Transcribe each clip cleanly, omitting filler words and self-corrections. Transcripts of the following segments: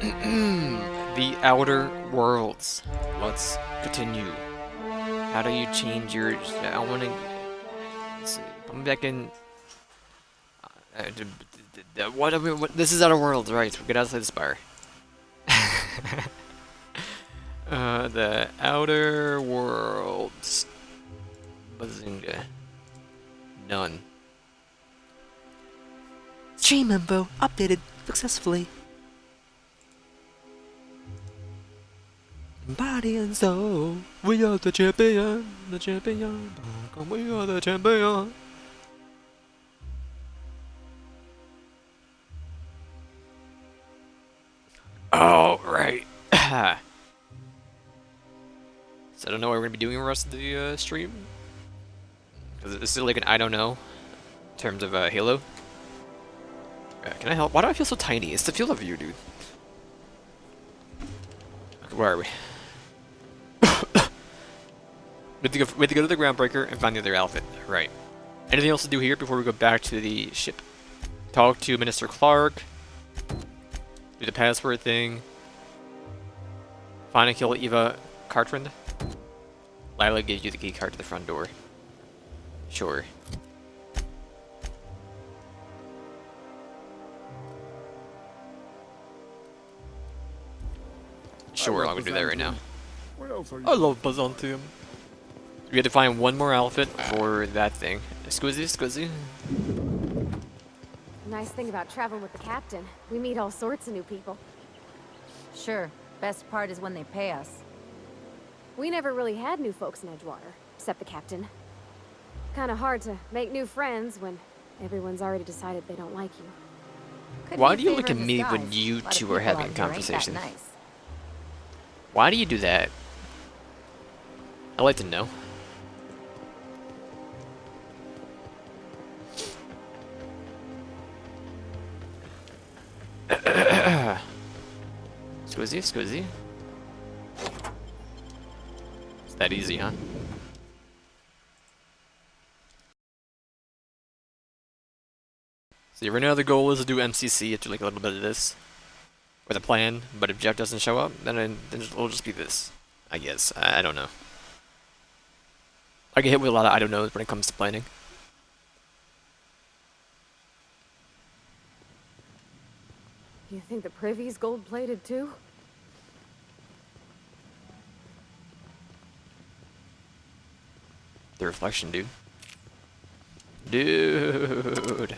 The Outer Worlds. Let's continue. How do you change your? I want to. Let's see. I'm back in. What? What? This is Outer Worlds, right? We get outside the spire. The Outer Worlds. Bazinga. None. Stream info updated successfully. Body and soul, we are the champion, the champion. Come, we are the champion. Oh, right. So I don't know what we're gonna be doing the rest of the stream. Because this is like an I don't know in terms of Halo. Can I help? Why do I feel so tiny? It's the field of view, dude. Okay, where are we? we have to go to the Groundbreaker and find the other outfit. Right. Anything else to do here before we go back to the ship? Talk to Minister Clark. Do the password thing. Find and kill Eva Cartwright. Lila gives you the key card to the front door. Sure. Sure, I'm gonna do that right now. I love Byzantium. We have to find one more outfit for that thing. Squizzy. Nice thing about traveling with the captain. We meet all sorts of new people. Sure. Best part is when they pay us. We never really had new folks in Edgewater, except the captain. Kinda hard to make new friends when everyone's already decided they don't like you. Could Why be do you a look favor at in me disguise. when you Lot of two are people having out here ain't that conversation? nice. Why do you do that? I'd like to know. Squizzy. It's that easy, huh? So right now the goal is to do MCC, to like a little bit of this. With a plan, but if Jeff doesn't show up, then it'll just be this. I guess. I don't know. I get hit with a lot of I don't knows when it comes to planning. You think the privy's gold-plated too? The reflection, dude. Dude.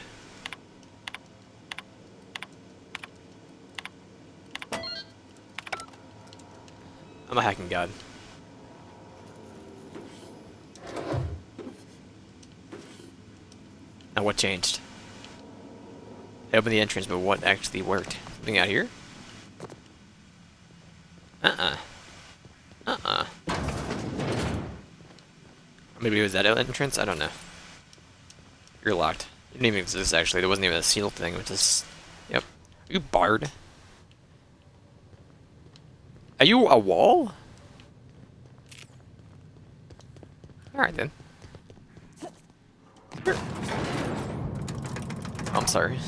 I'm a hacking god. Now what changed? I opened the entrance, but what actually worked? Something out here? Maybe it was that entrance? I don't know. You're locked. It didn't even exist, actually. There wasn't even a sealed thing. It was just... Yep. Are you barred? Are you a wall? Alright then. I'm sorry.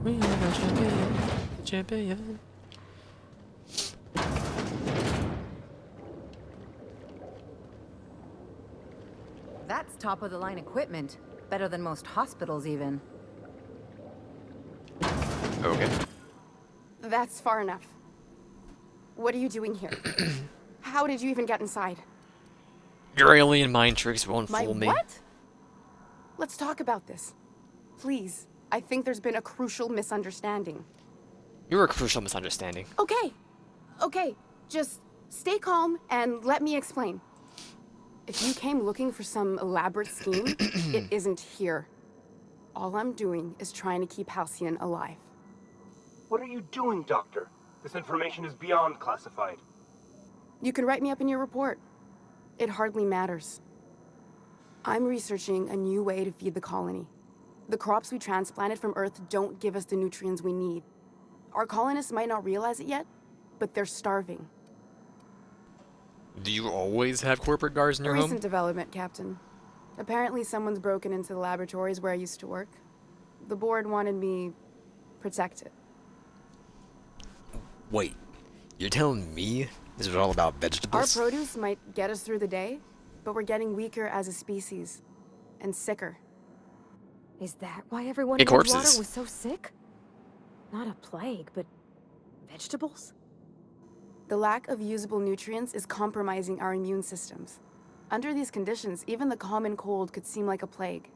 We are the champion. That's top of the line equipment. Better than most hospitals even. Okay. That's far enough. What are you doing here? How did you even get inside? Your alien mind tricks won't My fool me. what? Let's talk about this. Please. I think there's been a crucial misunderstanding. You're a crucial misunderstanding. Okay. Just stay calm and let me explain. If you came looking for some elaborate scheme, it isn't here. All I'm doing is trying to keep Halcyon alive. What are you doing, Doctor? This information is beyond classified. You can write me up in your report. It hardly matters. I'm researching a new way to feed the colony. The crops we transplanted from Earth don't give us the nutrients we need. Our colonists might not realize it yet, but they're starving. Do you always have corporate guards in your Recent home? development, Captain. Apparently someone's broken into the laboratories where I used to work. The board wanted me protect it. Wait, you're telling me this was all about Our vegetables? produce might get us through the day, but we're getting weaker as a species. And sicker. Is that why everyone Hey, in Edgewater corpses. was so sick? Not a plague, but vegetables? The lack of usable nutrients is compromising our immune systems. Under these conditions, even the common cold could seem like a plague.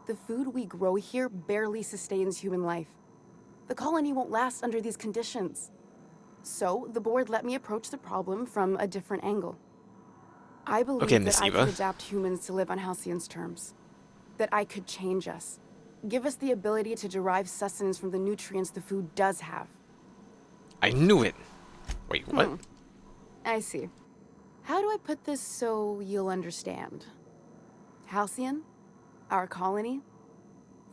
The food we grow here barely sustains human life. The colony won't last under these conditions. So, the board let me approach the problem from a different angle. I believe Okay, that Miss I Eva. could adapt humans to live on Halcyon's terms. That I could change us. Give us the ability to derive sustenance from the nutrients the food does have. I knew it. Wait, what? I see. How do I put this so you'll understand? Halcyon? Our colony?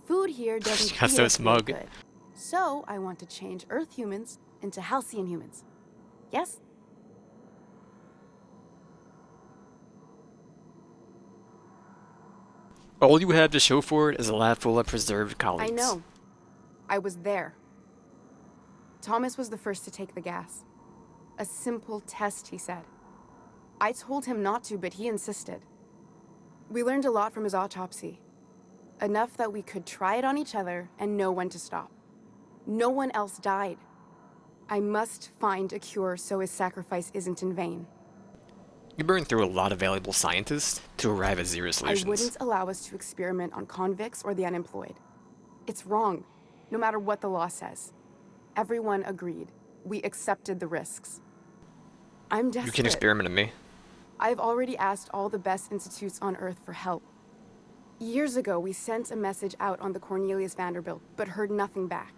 Food here doesn't She got feed so us very smug. good. So I want to change Earth humans into Halcyon humans. Yes? All you have to show for it is a lab full of preserved colleagues. I know. I was there. Thomas was the first to take the gas. A simple test, he said. I told him not to, but he insisted. We learned a lot from his autopsy. Enough that we could try it on each other and know when to stop. No one else died. I must find a cure so his sacrifice isn't in vain. You burn through a lot of valuable scientists to arrive at zero solutions. I wouldn't allow us to experiment on convicts or the unemployed. It's wrong, no matter what the law says. Everyone agreed. We accepted the risks. I'm desperate. You can experiment on me. I've already asked all the best institutes on Earth for help. Years ago, we sent a message out on the Cornelius Vanderbilt, but heard nothing back.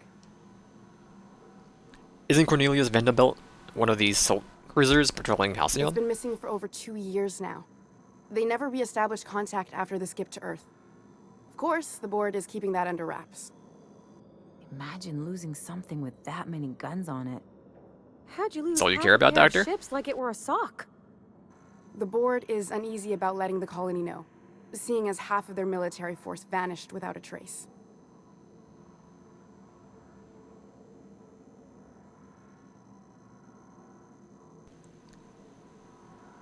Isn't Cornelius Vanderbilt one of these salt cruisers patrolling It's Halcyon? been missing for over 2 years now. They never re-established contact after the skip to Earth. Of course, the board is keeping that under wraps. Imagine losing something with that many guns on it. How'd you lose That's all you half care about, the air Doctor? ships like it were a sock? The board is uneasy about letting the colony know, seeing as half of their military force vanished without a trace.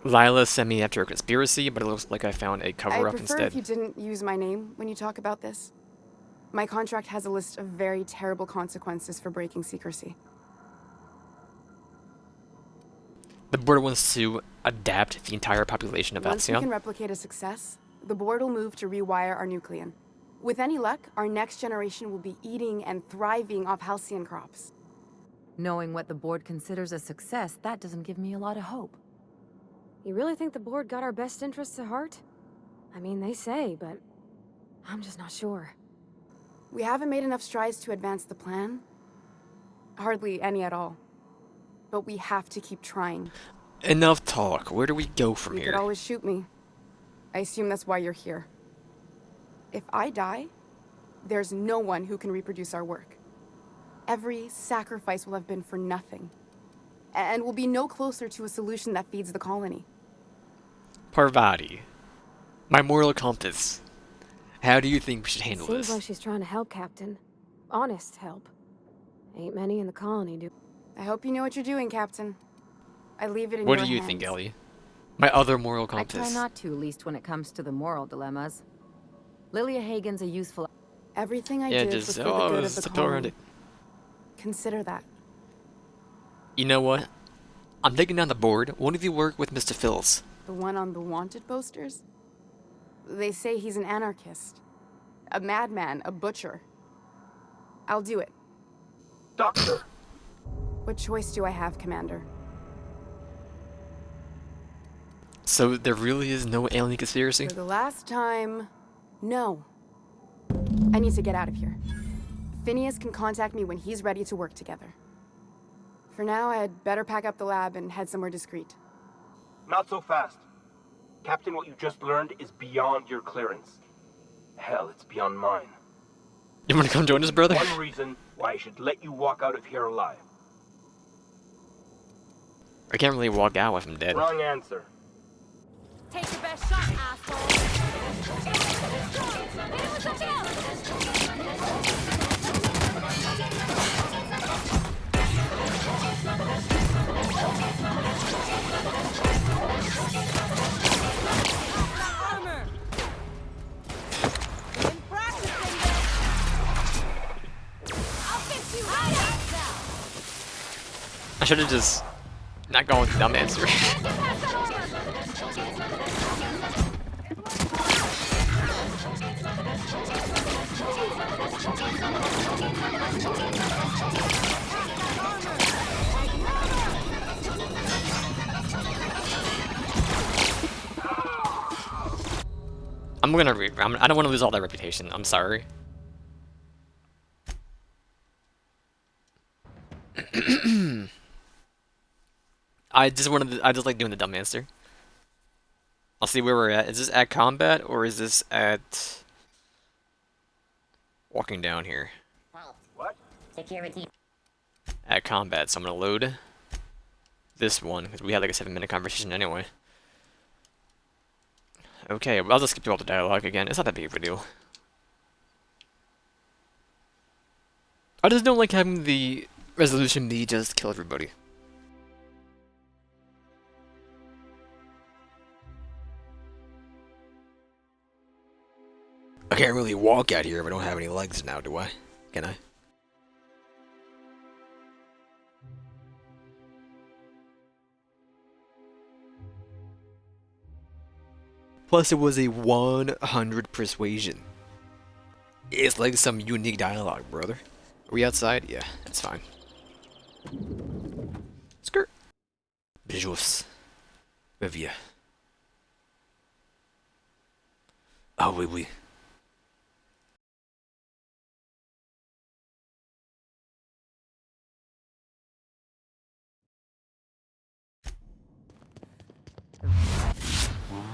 Lila sent me after a conspiracy, but it looks like I found a I'd cover-up prefer instead. if you didn't use my name when you talk about this. My contract has a list of very terrible consequences for breaking secrecy. The board wants to adapt the entire population of Once we can Halcyon. replicate a success, the board will move to rewire our nucleon. With any luck, our next generation will be eating and thriving off Halcyon crops. Knowing what the board considers a success, that doesn't give me a lot of hope. You really think the board got our best interests at heart? I mean, they say, but I'm just not sure. We haven't made enough strides to advance the plan. Hardly any at all. But we have to keep trying. Enough talk. Where do we go from You here? could always shoot me. I assume that's why you're here. If I die, there's no one who can reproduce our work. Every sacrifice will have been for nothing. And we'll be no closer to a solution that feeds the colony. Parvati. My moral compass. How do you think we should handle Seems this? like she's trying to help, Captain. Honest help. Ain't many in the colony do. I hope you know what you're doing, Captain. I leave it in What your do you hands. think, Ellie? My other moral I compass. try not to, least when it comes to the moral dilemmas. Lilia Hagen's a useful... Everything I Yeah, did just was for the good of the tiptoe around colony. it. Consider that. You know what? I'm taking down the board. One of you work with Mr. Phil's. The one on the wanted posters? They say he's an anarchist. A madman, a butcher. I'll do it. Doctor! What choice do I have, Commander? So there really is no alien conspiracy? For the last time, no. I need to get out of here. Phineas can contact me when he's ready to work together. For now, I'd better pack up the lab and head somewhere discreet. Not so fast. Captain, what you just learned is beyond your clearance. Hell, it's beyond mine. You want to come join us, brother? One reason why I should let you walk out of here alive. I can't really walk out if I'm dead. Wrong answer. Take your best shot, asshole! I should have just not gone with the dumb answer. I'm gonna I don't want to lose all that reputation. I'm sorry. I just like doing the dumb answer. I'll see where we're at. Is this at combat or is this at walking down here? What? Security. At combat, so I'm gonna load this one because we had like a 7-minute conversation anyway. Okay, well, I'll just skip through all the dialogue again. It's not that big of a deal. I just don't like having the resolution be just kill everybody. I can't really walk out here if I don't have any legs now, do I? Can I? Plus, it was a 100 persuasion. It's like some unique dialogue, brother. Are we outside? Yeah, that's fine. Skirt. Visuals. With ya. Oh, oui.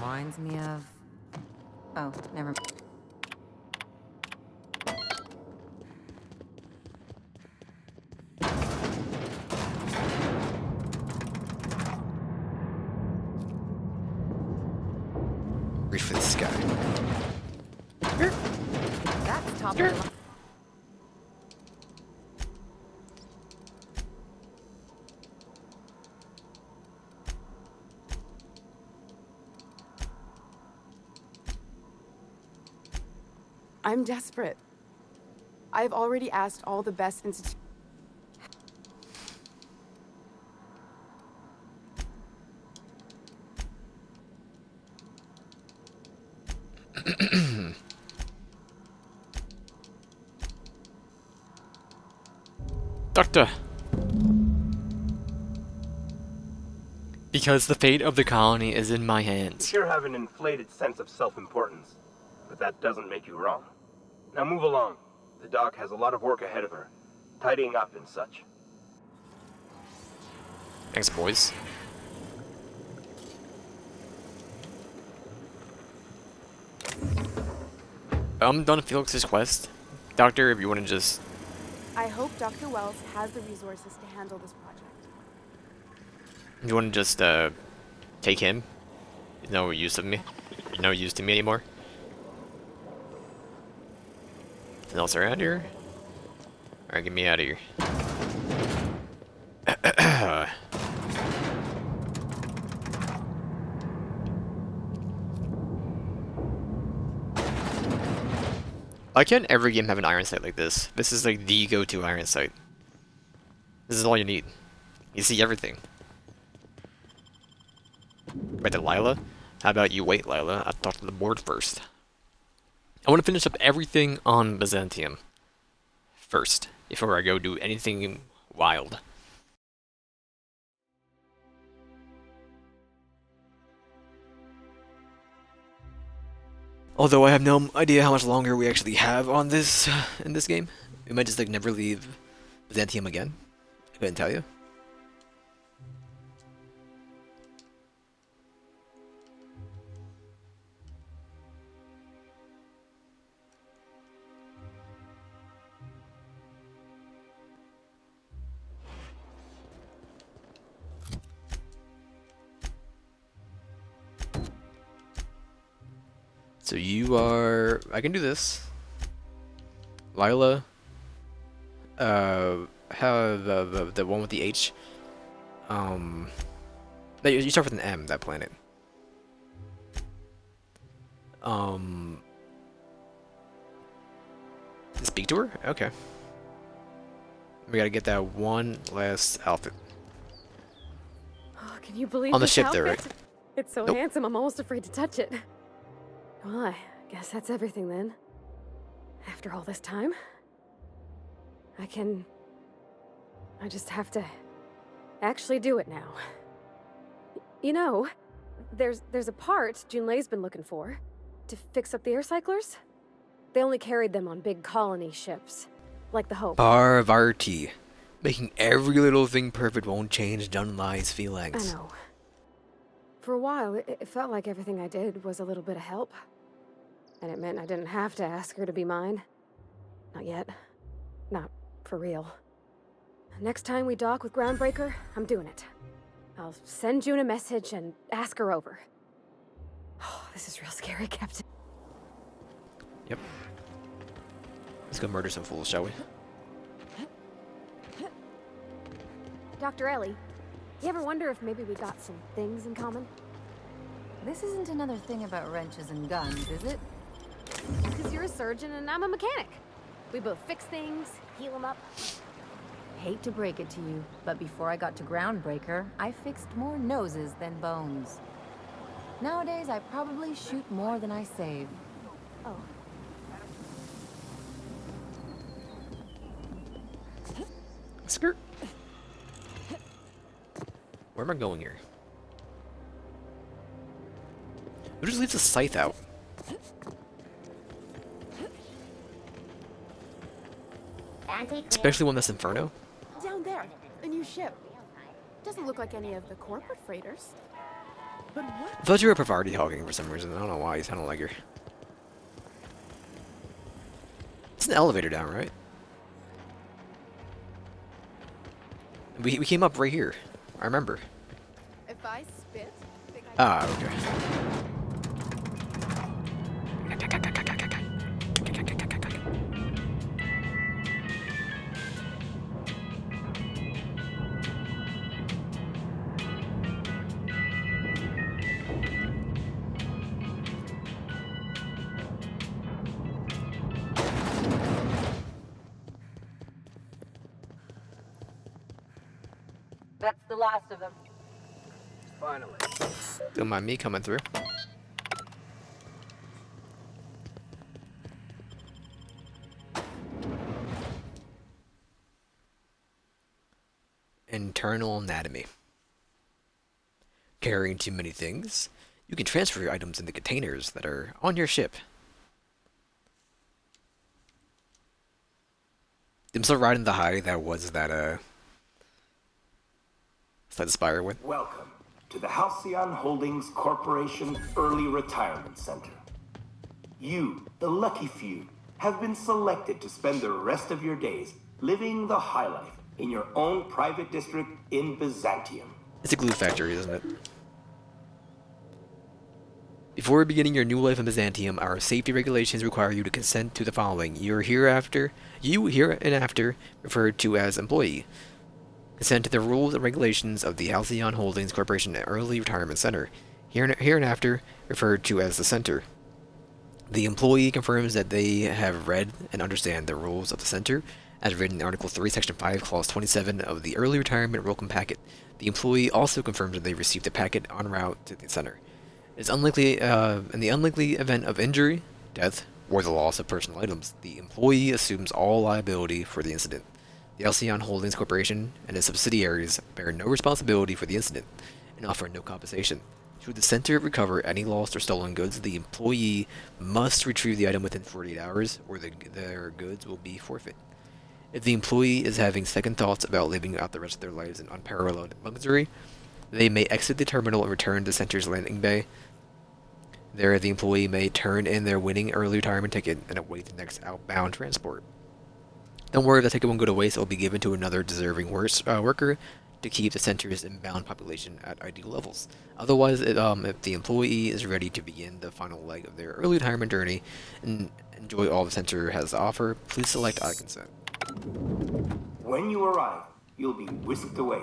Reminds me of... Oh, never... Reach for the sky. That's top of the line. I'm desperate. I've already asked all the best institutions. Doctor! Because the fate of the colony is in my You hands. sure have an inflated sense of self-importance, but that doesn't make you wrong. Now move along. The doc has a lot of work ahead of her, tidying up and such. Thanks, boys. I'm done with Felix's quest. Doctor, if you want to just... I hope Dr. Wells has the resources to handle this project. You want to just, take him? He's no use of me. He's no use to me anymore. Anything else around here? Alright, get me out of here. Why can't every game have an iron sight like this? This is like the go-to iron sight. This is all you need. You see everything. Right there, Lila? How about you wait, Lila? I'll talk to the board first. I want to finish up everything on Byzantium first, before I go do anything wild. Although I have no idea how much longer we actually have on this in this game. We might just like never leave Byzantium again. I couldn't tell you. So you are... I can do this. Lila. How the one with the H. No, you start with an M, that planet. Speak to her? Okay. We gotta get that one last outfit. Can you believe On the this ship there, outfit? right? It's so Nope. handsome, I'm almost afraid to touch it. Well, I guess that's everything then. After all this time, I just have to actually do it now. You know, there's a part Junlei's been looking for to fix up the air cyclers. They only carried them on big colony ships, like the Hope. Parvati. Making every little thing perfect won't change Junlei's I feelings. know. For a while, it felt like everything I did was a little bit of help. And it meant I didn't have to ask her to be mine. Not yet. Not for real. Next time we dock with Groundbreaker, I'm doing it. I'll send June a message and ask her over. Oh, this is real scary, Captain. Yep. Let's go murder some fools, shall we? Dr. Ellie, you ever wonder if maybe we got some things in common? This isn't another thing about wrenches and guns, is it? Because you're a surgeon and I'm a mechanic. We both fix things, heal them up. Hate to break it to you, but before I got to Groundbreaker, I fixed more noses than bones. Nowadays, I probably shoot more than I save. Oh. Skirt. Where am I going here? Who just leaves a scythe out? Especially one that's Inferno. Down there, the new ship. Doesn't look like any of the corporate freighters. But what? I thought you were Parvati hogging for some reason. I don't know why. You sounded like her. It's an elevator down, right? We came up right here. I remember. If I spit, think I Ah, okay. That's the last of them. Finally. Don't mind me coming through. Internal anatomy. Carrying too many things, you can transfer your items into containers that are on your ship. I'm still riding the high that was that Spire with. Welcome to the Halcyon Holdings Corporation Early Retirement Center. You, the lucky few, have been selected to spend the rest of your days living the high life in your own private district in Byzantium. It's a glue factory, isn't it? Before beginning your new life in Byzantium, our safety regulations require you to consent to the following. You hereinafter referred to as employee. Consent to the rules and regulations of the Halcyon Holdings Corporation Early Retirement Center, hereinafter referred to as the Center. The employee confirms that they have read and understand the rules of the Center, as written in Article 3, Section 5, Clause 27 of the Early Retirement Welcome Packet. The employee also confirms that they received the packet en route to the Center. It's unlikely, in the unlikely event of injury, death, or the loss of personal items, the employee assumes all liability for the incident. The Halcyon Holdings Corporation and its subsidiaries bear no responsibility for the incident and offer no compensation. Should the Center recover any lost or stolen goods, the employee must retrieve the item within 48 hours, or their goods will be forfeit. If the employee is having second thoughts about living out the rest of their lives in unparalleled luxury, they may exit the terminal and return to the Center's landing bay. There, the employee may turn in their winning early retirement ticket and await the next outbound transport. Don't worry if the ticket won't go to waste. It will be given to another deserving worker to keep the Center's inbound population at ideal levels. Otherwise, if the employee is ready to begin the final leg of their early retirement journey and enjoy all the Center has to offer, please select I consent. When you arrive, you'll be whisked away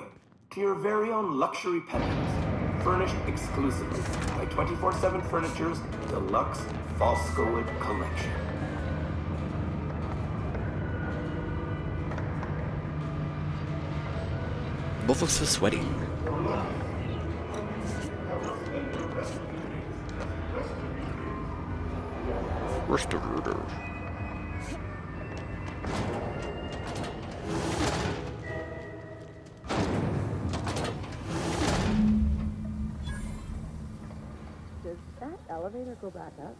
to your very own luxury penthouse, furnished exclusively by 24/7 Furniture's Deluxe Falskowood Collection. Both look so sweaty. Restorator. Does that elevator go back up?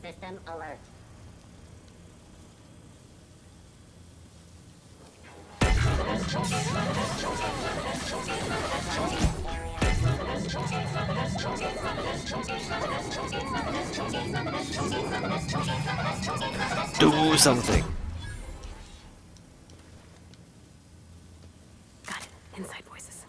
System alert. Do something. Got it. Inside voices.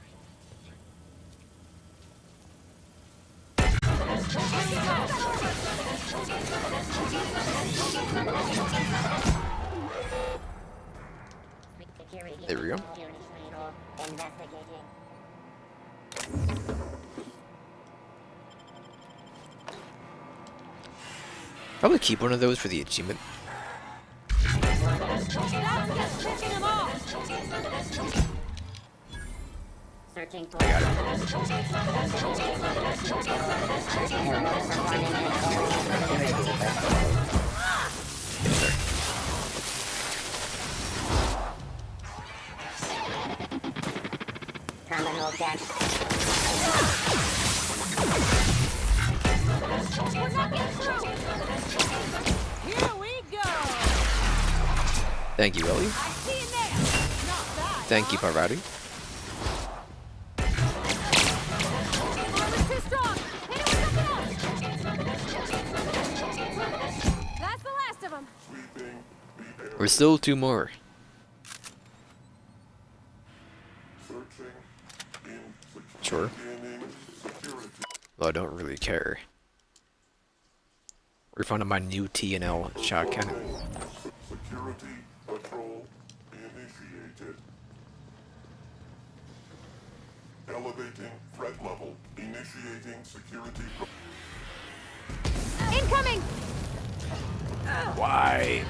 There we go. Investigating. Probably keep one of those for the achievement. Searching for. I got it. Terminal deck. We're not getting through! Here we go! Thank you, Ellie. I see you there! Not bad! Thank you, Parvati. Armor's too strong! Hit it with something else! That's the last of them! There's still 2 more. Sure. Well, I don't really care. We're finding my new T&L shot cannon. Security patrol initiated. Elevating threat level. Initiating security. Incoming! Why?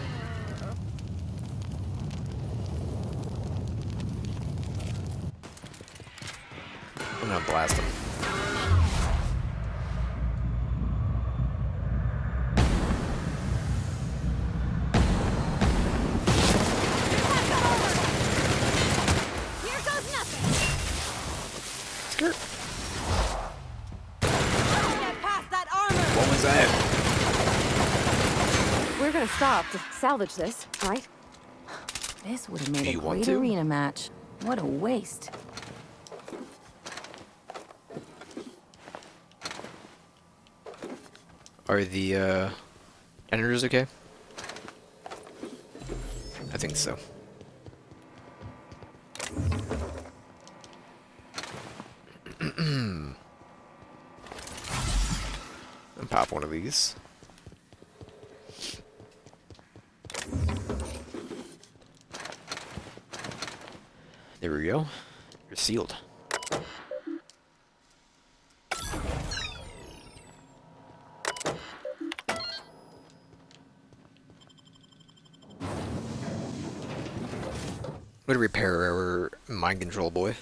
I'm gonna blast him. Here goes nothing! Skirt. Get past that armor! What was that? We're gonna stop to salvage this, right? This would have made Do a you want great to? arena match. What a waste. Are the generators okay? I think so. And pop one of these. There we go. You're sealed. Way to repair our mind control boy.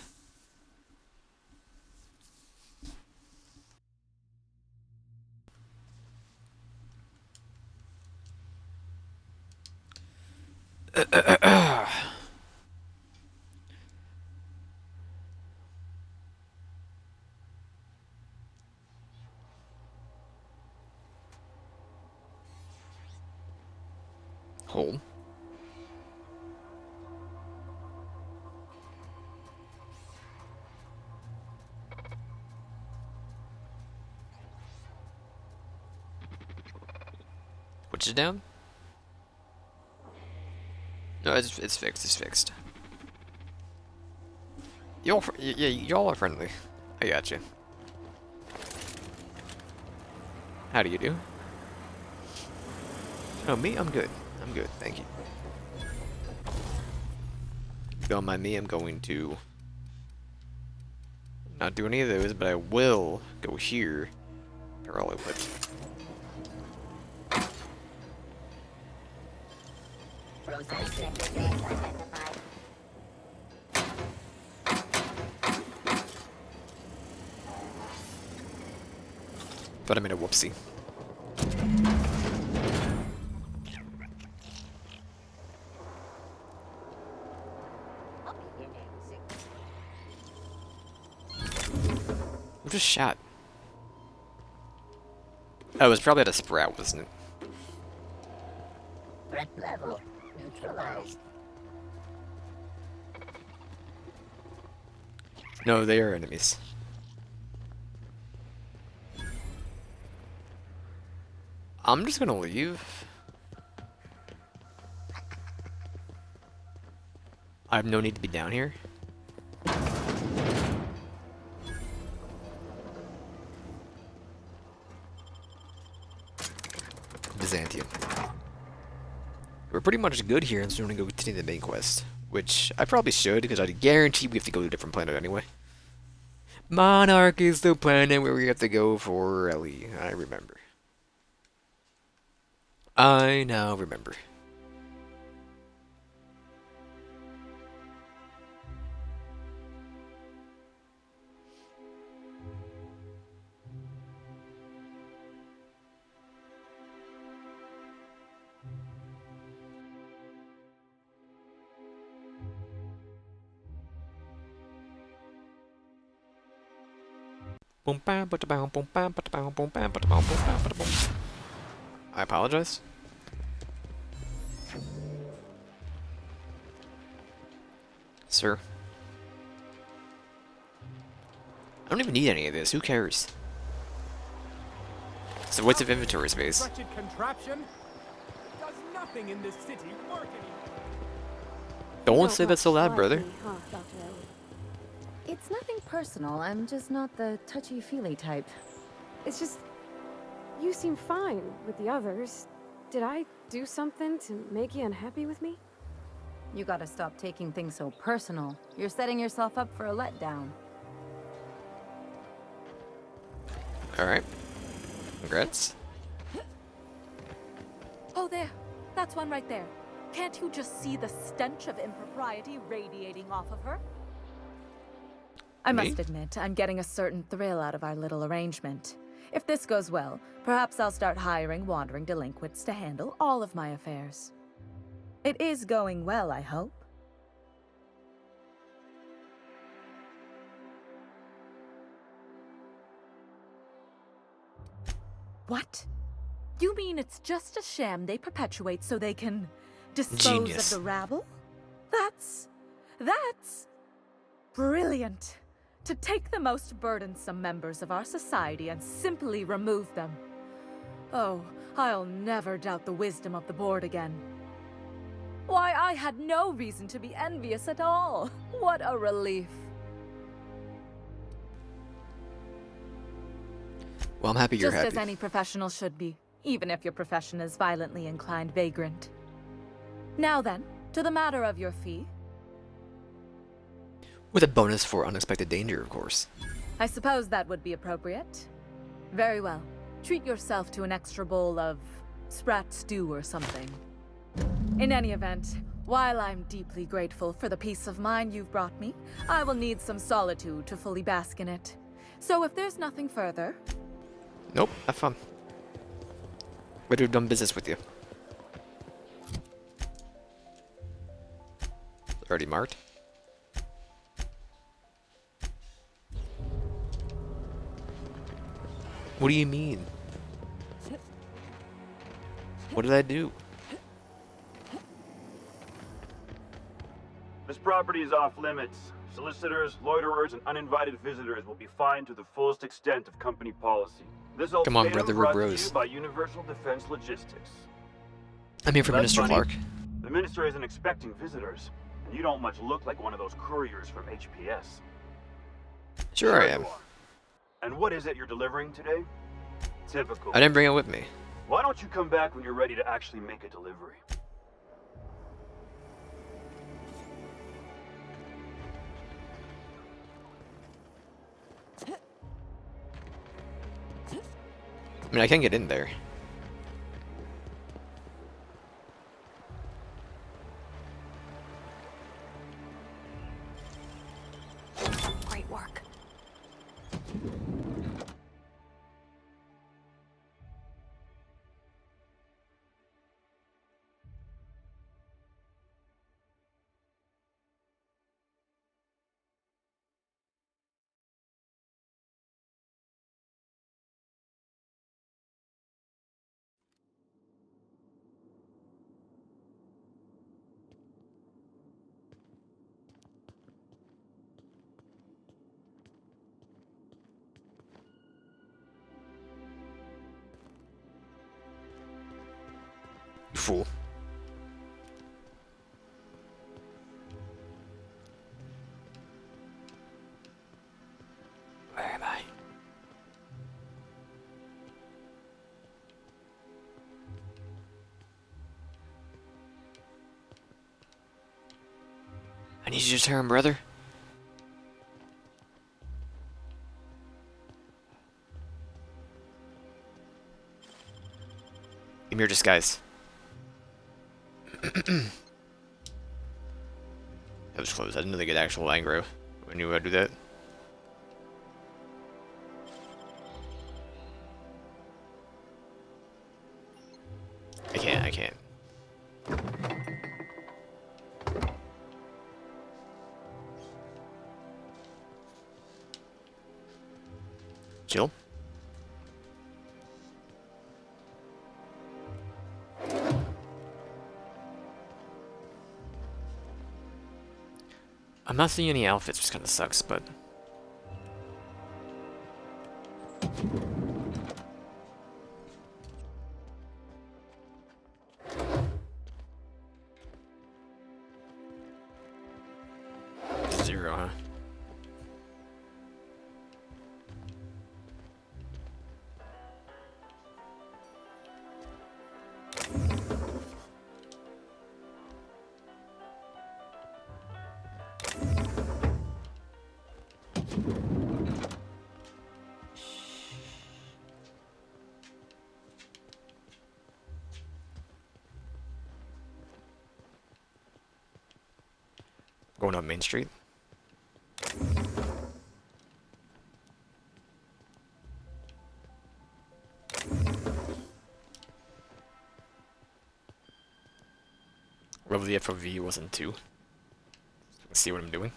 Hold. Which is down? No, it's fixed. It's fixed. Yeah, y'all are friendly. I got you. How do you do? Oh, me? I'm good. I'm good. Thank you. If you don't mind me, I'm going to not do any of those, but I will go here. They're all equipped. Process identified. But I made a whoopsie. I'm just shot. Oh, it was probably at a sprout, wasn't it? Threat level neutralized. No, they are enemies. I'm just gonna leave. I have no need to be down here. Byzantium. We're pretty much good here, and so we're gonna go continue the main quest. Which I probably should, because I guarantee we have to go to a different planet anyway. Monarch is the planet where we have to go for Ellie. I remember. I now remember. I apologize. Sir. I don't even need any of this. Who cares? It's a waste of inventory space. Wretched contraption. Does nothing in this city work anymore. Don't say that so loud, brother. Huh, Dr. Ellie? It's nothing personal. I'm just not the touchy-feely type. It's just, you seem fine with the others. Did I do something to make you unhappy with me? You gotta stop taking things so personal. You're setting yourself up for a letdown. Alright. Congrats. Oh, there. That's one right there. Can't you just see the stench of impropriety radiating off of her? I Me? must admit, I'm getting a certain thrill out of our little arrangement. If this goes well, perhaps I'll start hiring wandering delinquents to handle all of my affairs. It is going well, I hope. What? You mean it's just a sham they perpetuate so they can dispose Genius. of the rabble? That's brilliant. To take the most burdensome members of our society and simply remove them. Oh, I'll never doubt the wisdom of the board again. Why, I had no reason to be envious at all. What a relief. Well, I'm happy you're Just happy. as any professional should be, even if your profession is violently inclined vagrant. Now then, to the matter of your fee. With a bonus for unexpected danger, of course. I suppose that would be appropriate. Very well. Treat yourself to an extra bowl of sprat stew or something. In any event, while I'm deeply grateful for the peace of mind you've brought me, I will need some solitude to fully bask in it. So if there's nothing further... Nope, have fun. Ready to have done business with you. Already marked. What do you mean? What did I do? This property is off limits. Solicitors, loiterers, and uninvited visitors will be fined to the fullest extent of company policy. This Come on, ultimatum brother, we're brought to bros. you by Universal Defense Logistics. I'm here for That's Minister funny. Clark. The minister isn't expecting visitors, and you don't much look like one of those couriers from HPS. Sure I am. you are. And what is it you're delivering today? Typical. I didn't bring it with me. Why don't you come back when you're ready to actually make a delivery? I mean, I can get in there. Great work. fool. Where am I? I need you to turn, brother. Give me your disguise. That was close. I didn't know they get actual aggro when you do that. I can't. Chill. I'm not seeing any outfits, which kind of sucks, but... Zero, huh? Going up Main Street. Level the FOV wasn't 2. Let's see what I'm doing.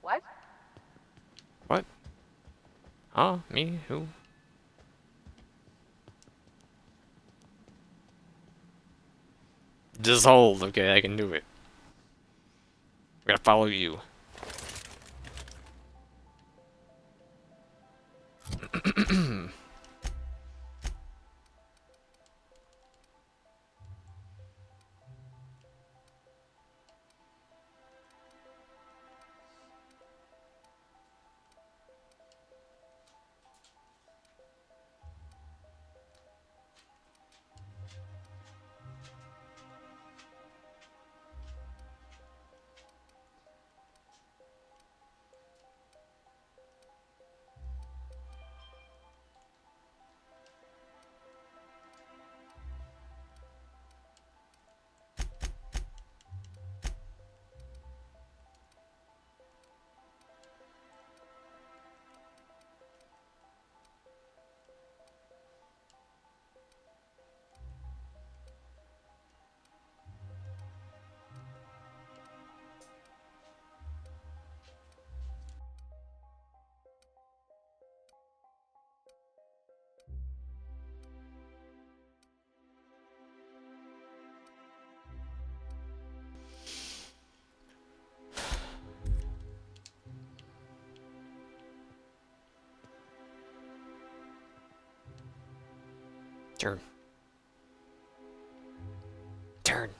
What? What? Huh? Me? Who? Just hold, okay? I can do it. I'm gonna follow you. Turn. Turn.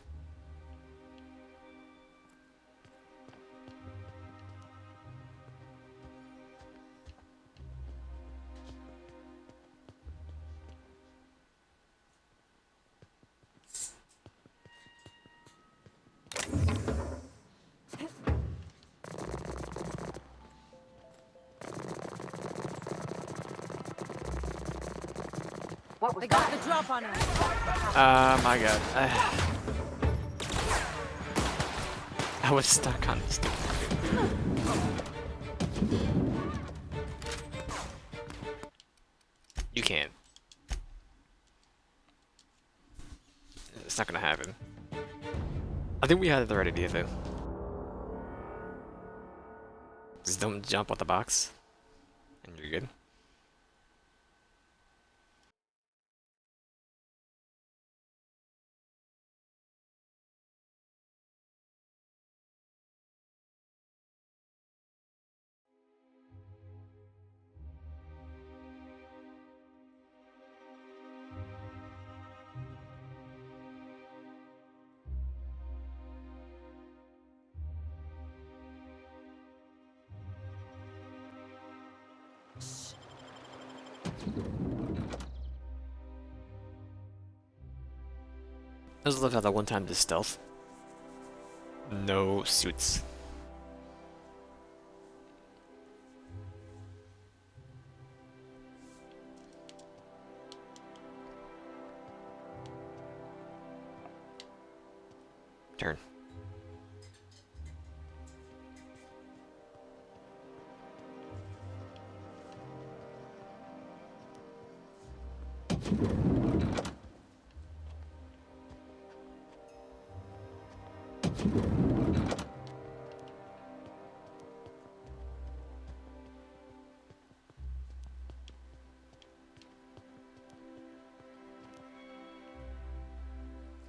What was they got the drop on us. My god. I was stuck on this stupid. You can't. It's not gonna happen. I think we had the right idea though. Just don't jump on the box, and you're good. I just love how that one time the stealth. No suits. Turn.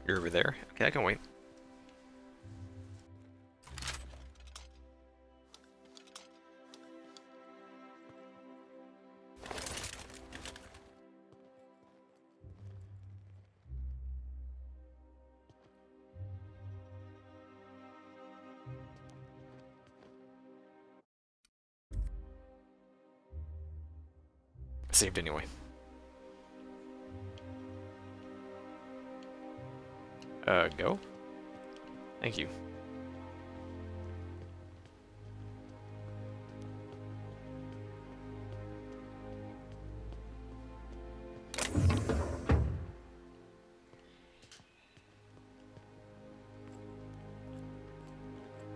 You're over there. Okay, I can wait. Saved anyway. Go? Thank you.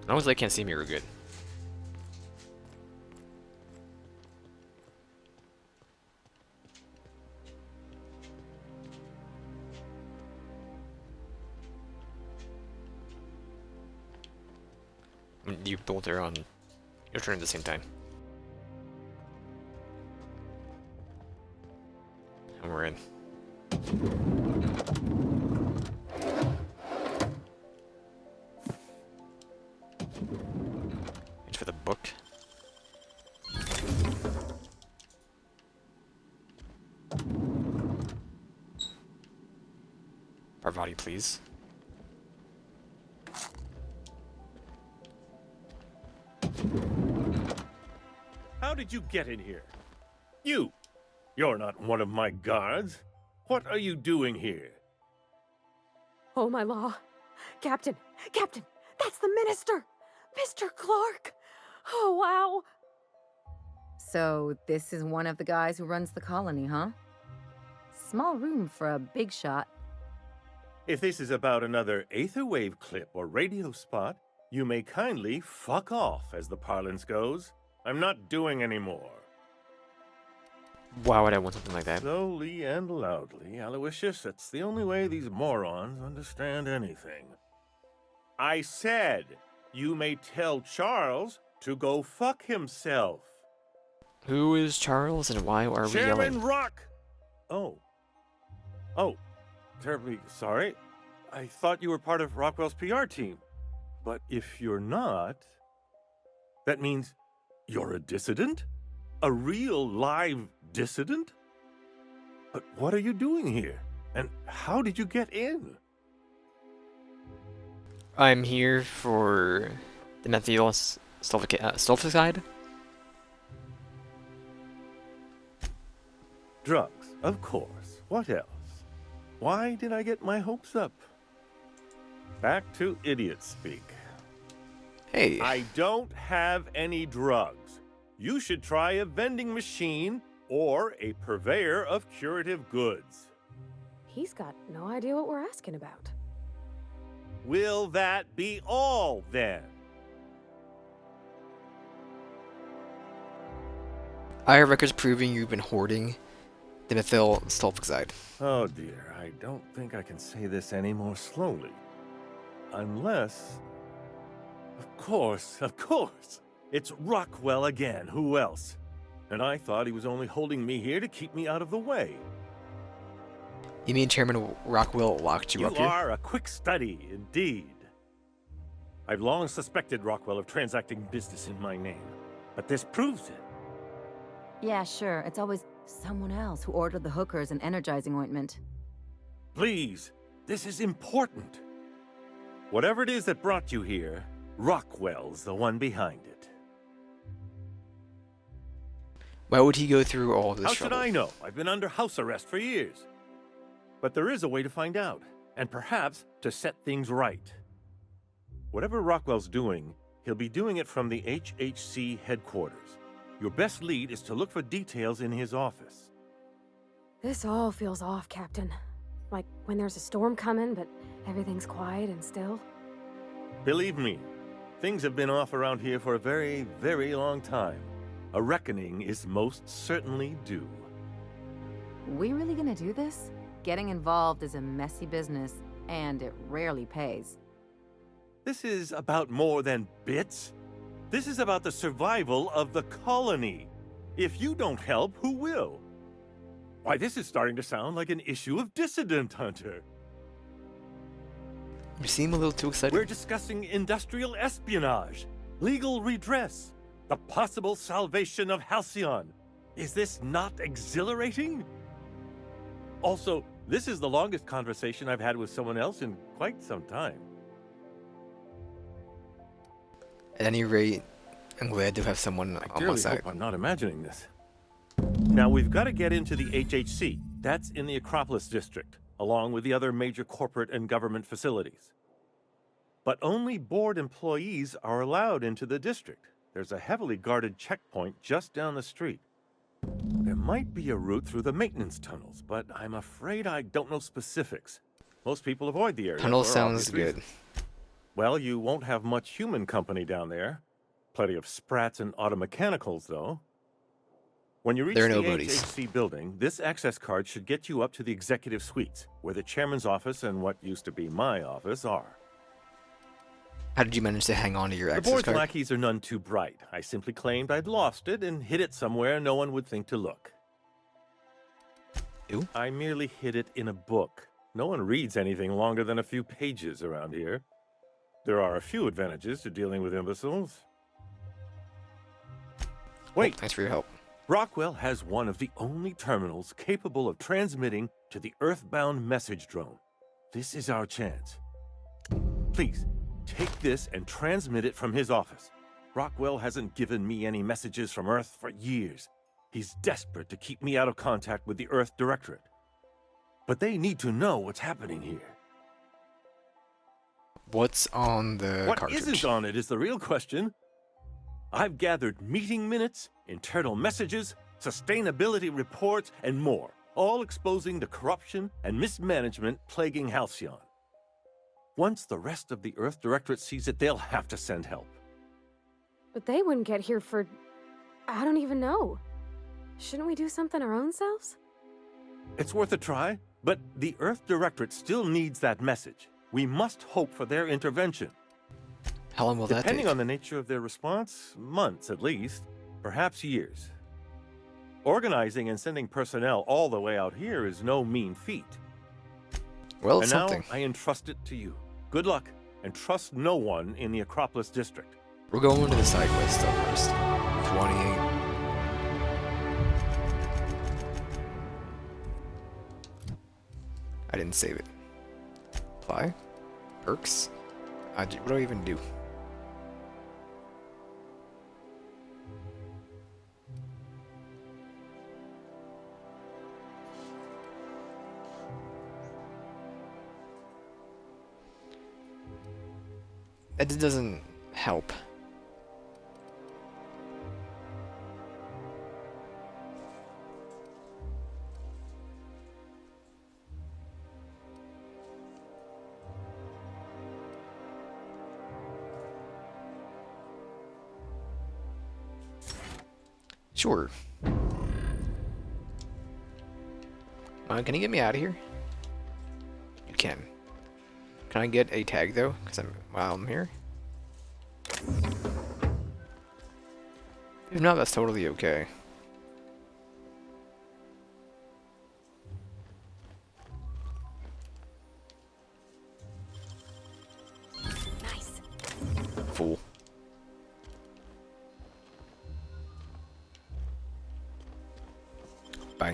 As long as they can't see me, we're good. You both are on your turn at the same time. And we're in. Wait for the book. Parvati, please. How did you get in here? You're not one of my guards. What are you doing here? Oh, my law. Captain! Captain! That's the minister! Mr. Clark! Oh, wow! So, this is one of the guys who runs the colony, huh? Small room for a big shot. If this is about another Aetherwave clip or radio spot, you may kindly fuck off, as the parlance goes. I'm not doing any more. Why would I want something like that? Slowly and loudly, Aloysius, that's the only way these morons understand anything. I said, you may tell Charles to go fuck himself. Who is Charles and why are we Chairman yelling? Rock! Oh, terribly sorry. I thought you were part of Rockwell's PR team. But if you're not, that means you're a dissident? A real live dissident? But what are you doing here? And how did you get in? I'm here for the methyl sulfide. Drugs, of course. What else? Why did I get my hopes up? Back to idiot speak. Hey. I don't have any drugs. You should try a vending machine or a purveyor of curative goods. He's got no idea what we're asking about. Will that be all, then? I have records proving you've been hoarding the methyl sulfide. Oh dear, I don't think I can say this any more slowly. Unless... Of course. It's Rockwell again. Who else? And I thought he was only holding me here to keep me out of the way. You mean Chairman Rockwell locked you up here? You are a quick study, indeed. I've long suspected Rockwell of transacting business in my name, but this proves it. Yeah, sure. It's always someone else who ordered the hookers and energizing ointment. Please, this is important. Whatever it is that brought you here, Rockwell's the one behind it. Why would he go through all this How trouble? should I know? I've been under house arrest for years. But there is a way to find out, and perhaps to set things right. Whatever Rockwell's doing, he'll be doing it from the HHC headquarters. Your best lead is to look for details in his office. This all feels off, Captain. Like when there's a storm coming, but everything's quiet and still. Believe me, things have been off around here for a very, very long time. A reckoning is most certainly due. We really gonna do this? Getting involved is a messy business, and it rarely pays. This is about more than bits. This is about the survival of the colony. If you don't help, who will? Why, this is starting to sound like an issue of Dissident Hunter. You seem a little too excited. We're discussing industrial espionage, legal redress, the possible salvation of Halcyon. Is this not exhilarating? Also, this is the longest conversation I've had with someone else in quite some time. At any rate, I'm glad to have someone I on my dearly side. hope I'm not imagining this. Now, we've got to get into the HHC. That's in the Acropolis district, along with the other major corporate and government facilities. But only board employees are allowed into the district. There's a heavily guarded checkpoint just down the street. There might be a route through the maintenance tunnels, but I'm afraid I don't know specifics. Most people avoid the area. Tunnel for sounds obvious good. reasons. Well, you won't have much human company down there. Plenty of sprats and automechanicals, though. When you reach They're the nobodies. HHC building, this access card should get you up to the executive suites, where the chairman's office and what used to be my office are. How did you manage to hang on to your The access board's card? lackeys are none too bright. I simply claimed I'd lost it and hid it somewhere no one would think to look. You? I merely hid it in a book. No one reads anything longer than a few pages around here. There are a few advantages to dealing with imbeciles. Wait, Thanks for your help. Rockwell has one of the only terminals capable of transmitting to the Earthbound message drone. This is our chance. Please, take this and transmit it from his office. Rockwell hasn't given me any messages from Earth for years. He's desperate to keep me out of contact with the Earth Directorate. But they need to know what's happening here. What's on the What cartridge? isn't on it is the real question. I've gathered meeting minutes, internal messages, sustainability reports, and more, all exposing the corruption and mismanagement plaguing Halcyon. Once the rest of the Earth Directorate sees it, they'll have to send help. But they wouldn't get here for... I don't even know. Shouldn't we do something our own selves? It's worth a try, but the Earth Directorate still needs that message. We must hope for their intervention. How long will that Depending take? on the nature of their response, months at least, perhaps years. Organizing and sending personnel all the way out here is no mean feat. Well, And it's now something. I entrust it to you. Good luck, and trust no one in the Acropolis district. We're going to the side quest stuff first. 28. I didn't save it. Apply? Perks? What do I even do? That just doesn't help. Sure. Can you get me out of here? You can. Can I get a tag though? Because while I'm here. If not, that's totally okay. Nice. Fool. Bye.